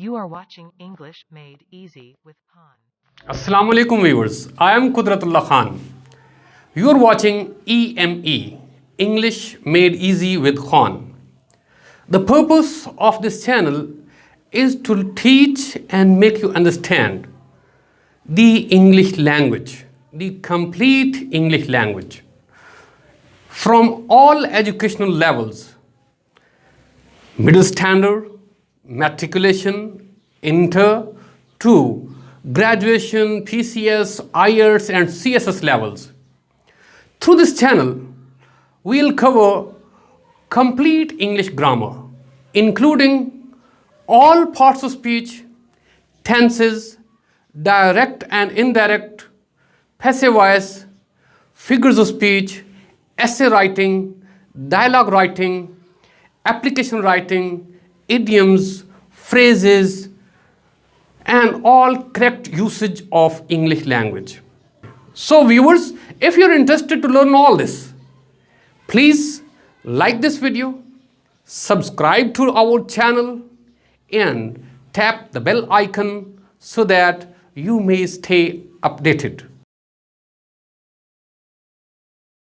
You are watching English Made Easy with Khan. Assalamu alaikum viewers, I am Qudratullah Khan. You are watching EME, English Made Easy with Khan. The purpose of this channel is to teach and make you understand the English language, the complete English language, from all educational levels: middle standard, matriculation, inter to graduation, PCS, IELTS and CSS levels. Through this channel, we'll cover complete English grammar, including all parts of speech, tenses, direct and indirect, passive voice, figures of speech, essay writing, dialogue writing, application writing, idioms, phrases, and all correct usage of English language. So viewers, if you're interested to learn all this, please like this video, subscribe to our channel, and tap the bell icon so that you may stay updated.